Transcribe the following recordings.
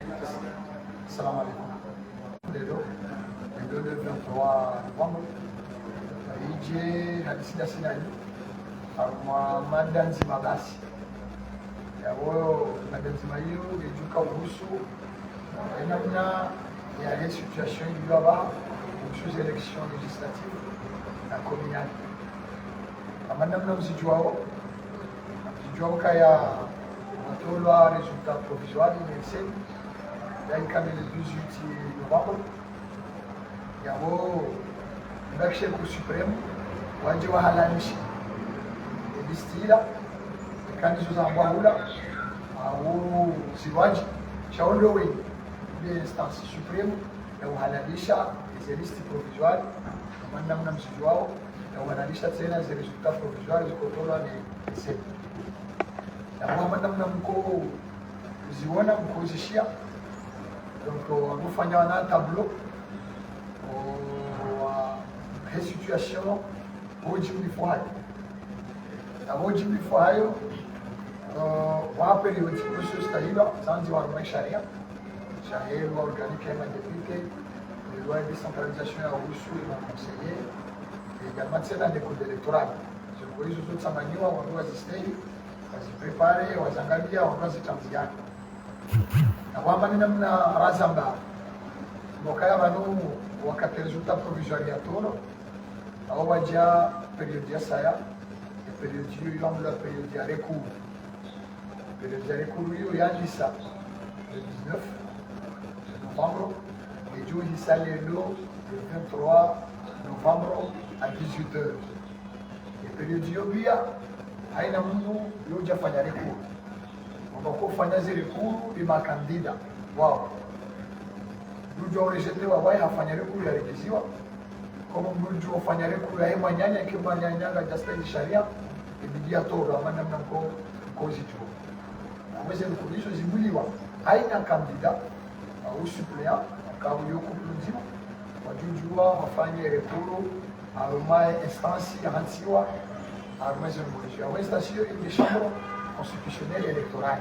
Salam alaikum. Leo ndio le 23 Novembre ije hadisi ya sinai kwa mada nzima basi yao mada nzima hiyo ijuka kuhusu namna ya situation iliyobaa kuhusu election législative na communale kama namna msijuao kaya matolwa resultat provisoire ni yaani le 18 Novembre yabo bakishe ku supreme waje wahalalisha listila kanisa za mbahula au siwaji shaondo we ile instance supreme ya uhalalisha hizo listi provisoire kama namna msijuao na uhalalisha tena hizo resultat provisoire zikotolewa ni sema na kama namna mko ziona mko zishia donc on va faire un tableau de situation au Jimmy Foy. Au Jimmy Foy, wapi ni kuhusu stahilo Zanzibar wa sharia sharia organique et député les lois de décentralisation ya usu na conseiller et également c'est dans les codes électoraux je crois hizo zote samaniwa wao wazistahili waziprepare wazangalia wakazitanzia na kwamba ni namna razamba mokaya banu wakati resultat provisoire ya toro au waja periode ya saya periode hiyo la periode ya recours periode ya recours hiyo ya lisa le 19 novembre et jour lisa le 23 novembre à 18h et periode hiyo pia haina mtu yoja fanya recours kufanya zile kuru ni makandida wao ndio walishetewa wao hafanya rekuru ya rekiziwa kama mtu ufanya rekuru ya hema nyanya kama nyanya just sharia ibidia tora maana mnako kozi tu mwezi mkulisho zibuliwa haina kandida au suppléant kama yuko mzima wajujua wafanye rekuru au instance ya hansiwa au mwezi mkulisho au instance ya chambre constitutionnelle et électorale.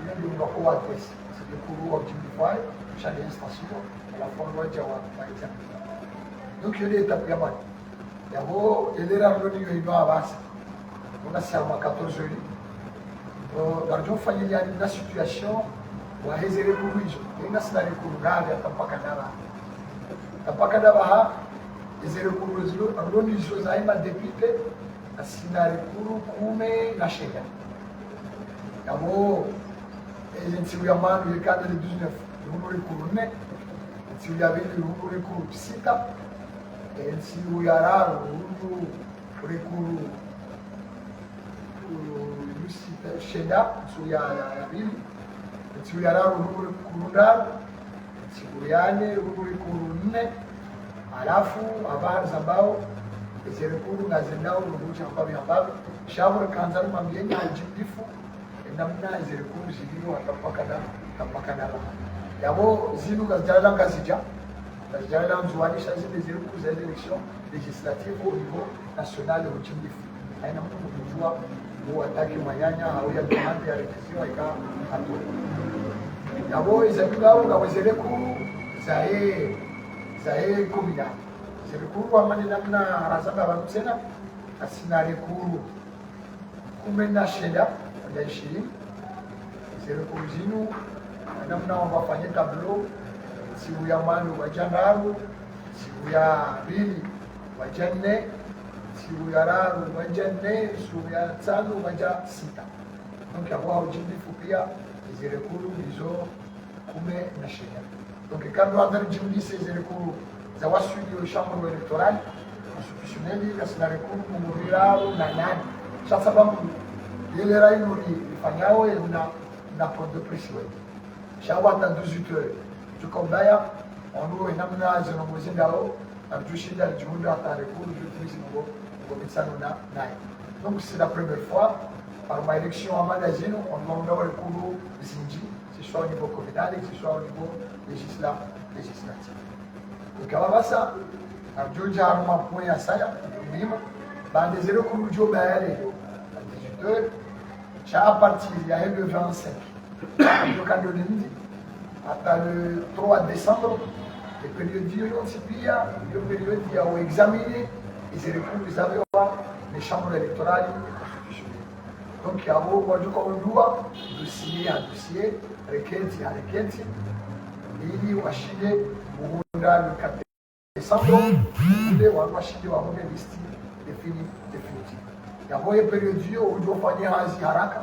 Il y a une loi c'est le courroux optimal, chaque instance, la loi de par exemple. Donc, il y a des étapes là-bas. D'abord, il y a revenu une avance. On a serment 14 jours. L'argent familial, une situation où on a réservé pour lui. Il y a un scénario pour nous, il y a un tapakadava. Tapakadava, il y a un recours aux autres, on a une chose à un député, un scénario pour nous, na chega. Yabo agency ya manu ya kada le 19 rumuri kurune agency ya vile rumuri kuru sita agency ya raro rumuri kuru sita sheda agency ya vile agency ya raro rumuri kuru ndaro agency ya rumuri kuru nne alafu habari za bao ezekuru ngazendao rumuri kwa biamba shauri kanzaru mambyenye ujibifu namna zilikuwa zilio tapakana yabo zinu gazala ngazija gazala nzuanisha zile zilikuwa za election législative au niveau national au chimbifu aina mtu kujua huwa ataki mayanya au ya demande ya rekisiwa ika hapo yabo izabigao ngawezeleku zae komina zilikuwa amani namna razaba banusena asina rekuru kumena sheda ya 20 zile zinu namna wafanye tableau siku ya manu wajangaru siku ya pili wajanne siku ya raru wajanne siku ya tano waja sita donc avoir ujimbifu pia zile kuru hizo kume na sheria donc kando andari jimlise zile kuru za wasuli wa chambre électorale constitutionnelle kasina rekuru kumuriraru na nani sasa sababu ile raino ifanyao na code de presse shawata 18h tukobaya ono namna zino muzindao arjushinda jumunda atare pour justice ngo mitsano na naye donc c'est la première fois par ma élection à magazine on va avoir le cours zinji c'est soit au niveau communal et c'est soit au niveau législatif donc avant ça arjuja arma point ya saya mlima bande zero kurujo bayale 18h à partir ya 25 ndio kando nindi le 3 décembre, les périodes d'Ionsipia, les périodes qui ont examiné les recours les chambres électorales et constitutionnelles. Donc, il y a un dossier à dossier, requête à requête, et il y a le 4 décembre, il y a une liste définitive. Il y a une période où il faut faire un haraka,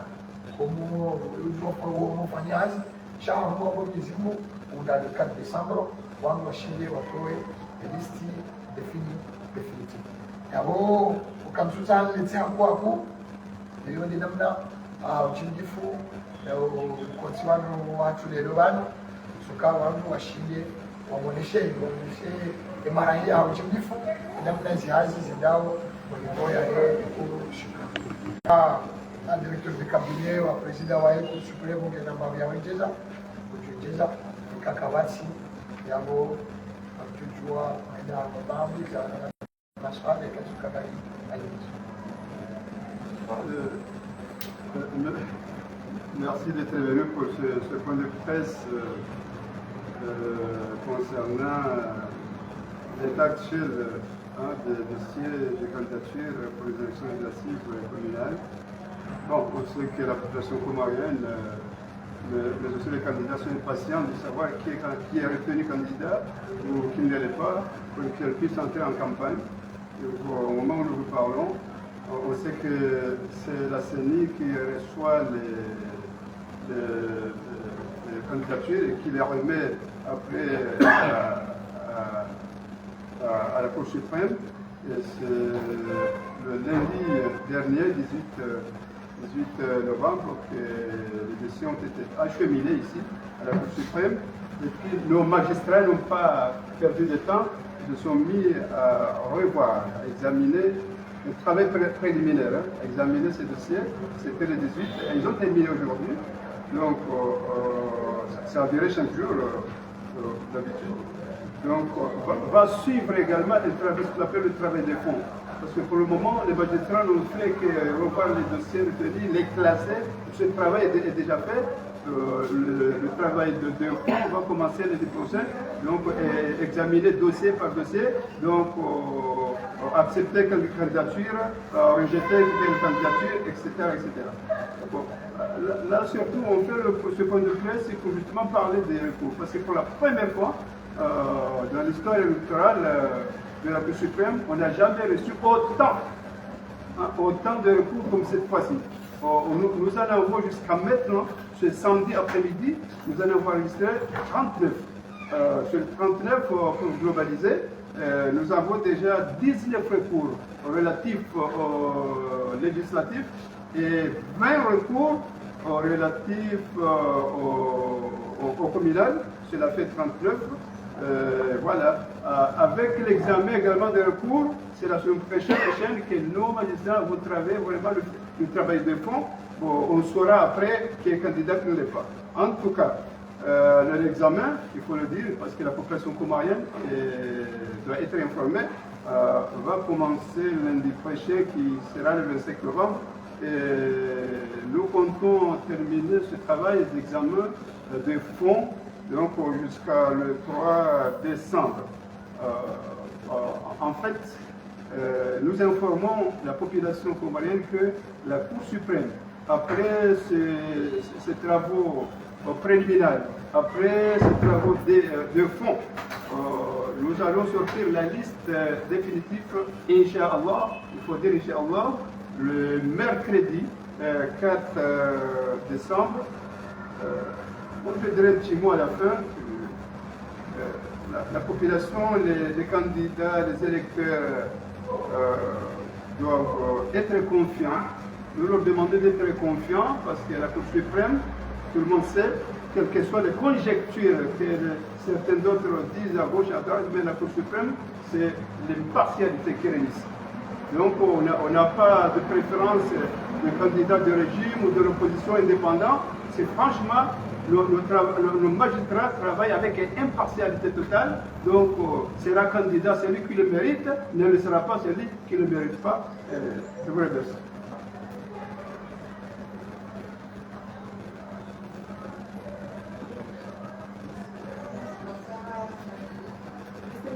comme il faut faire un شهر هو بيزيمو ودا le 4 décembre wangu washinde watoe listi definitive yabo ukamsuta letea kwako leo ni namna uchingifu ukonsi wanu watu lelo bano suka wangu washinde wamoneshe mara hii au uchingifu namna zihazi zindao walitoa kushika na directeur de cabinet wa président wa Cour suprême ngena mabya wenjeza kucheza kakawati yabo akijua aina mabambi za maswala katika kali Merci d'être venu pour ce point de presse concernant l'état actuel des dossiers de candidature pour les élections législatives communales. Bon, on sait que la population comorienne, mais aussi les candidats sont impatients de savoir qui est retenu candidat ou qui ne l'est pas, pour qu'elle puisse entrer en campagne. Et au moment où nous vous parlons, on sait que c'est la CENI qui reçoit les candidatures et qui les remet après à la Cour suprême. Et c'est le lundi dernier, 18 novembre, que les décisions ont été acheminées ici, à la Cour suprême. Et puis nos magistrats n'ont pas perdu de temps, ils se sont mis à revoir, à examiner le travail préliminaire, à examiner ces dossiers. C'était le 18, et ils ont terminé aujourd'hui. Donc, ça a duré 5 jours d'habitude. Donc, va suivre également ce qu'on appelle le travail de fond. Parce que pour le moment, les magistrats n'ont fait que revoir les dossiers retenus, les classer. Ce travail est déjà fait. Le travail de fond va commencer l'année prochaine. Donc, examiner dossier par dossier. Donc, accepter quelle candidature, rejeter quelle candidature, etc. etc. Bon, là, surtout, on fait ce point de presse, c'est pour justement parler des recours. Parce que pour la première fois, dans l'histoire électorale de la Cour suprême, on n'a jamais reçu autant de recours comme cette fois-ci. Nous en avons jusqu'à maintenant, ce samedi après-midi, nous en avons enregistré 39. Sur 39, pour globaliser, nous avons déjà 19 recours relatifs aux législatifs et 20 recours relatifs au communal. Cela fait 39. Voilà. Avec l'examen également des recours, c'est la semaine prochaine que nos magistrats vont travailler vraiment le travail de fond. Bon, on saura après quel candidat ne l'est pas. En tout cas, l'examen, il faut le dire, parce que la population comorienne doit être informée, va commencer lundi prochain, qui sera le 25 novembre. Et nous comptons terminer ce travail d'examen de fond donc jusqu'à le 3 décembre. En fait, nous informons la population comorienne que la Cour suprême, après ces travaux préliminaires, après ces travaux de fond, nous allons sortir la liste définitive, Inch'Allah, il faut dire Inch'Allah, le mercredi 4 décembre. Je dirais un petit mot à la fin. La population, les candidats, les électeurs doivent être confiants. Nous leur demandons d'être confiants parce que la Cour suprême, tout le monde sait, quelles que soient les conjectures que certains d'autres disent à gauche et à droite, mais la Cour suprême, c'est l'impartialité qui règne ici. Donc on n'a pas de préférence de candidat de régime ou de l'opposition indépendant. C'est franchement, nos magistrats travaillent avec une impartialité totale. Donc sera candidat celui qui le mérite, ne le sera pas celui qui ne le mérite pas. Je vous remercie.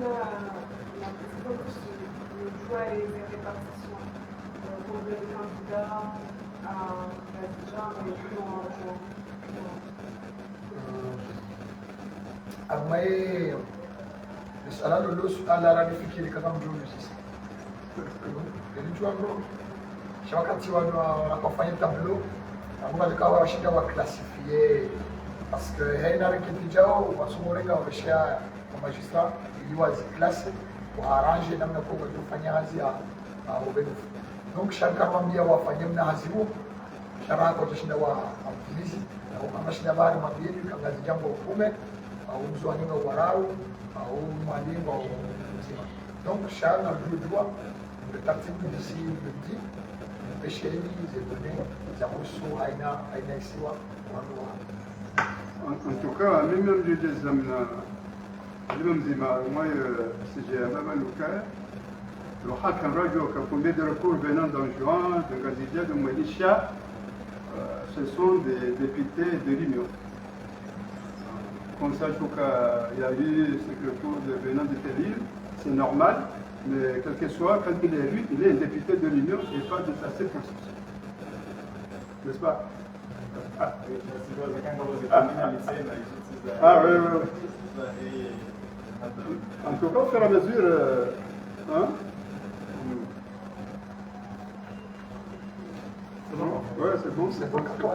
la présidente de choix et des répartitions. Combien de candidats déjà ambaye suala lolo suala ralifikiri kama mjumbe sisi nilijuando wakati wanapofanya tableau ambao likawa washinda wa classifier parce que haina reketi jao wasomorenga wameshia wa magistrat ili wazi classe wa arrange namna kwa kufanya hazi ya ubenufu donc shaka mwambia wafanye mna hazibu shara kwa kushinda wa mfilizi au kama shinda bari mabili kama jambo hukume au mzwani wa warau au mwalimu au mzima donc shara na droit de tartibu d'ici le dit pesheni ze données za kuhusu aina isiwa wanua. En tout cas, même je dis moi, si j'ai un même local, le Hakan Radio, combien de recours venant d'en juin, de Gazidia, de Mouelisha, ce sont des députés de l'Union. Comme ça, je trouve qu'il y a eu ce recours venant de telle île, c'est normal, mais quel que soit, quand il est élu, il est un député de l'Union et pas de sa circonscription. N'est-ce pas? Oui. En tout cas, au fur et à mesure, hein? C'est bon? Ouais, c'est bon. C'est bon, toi,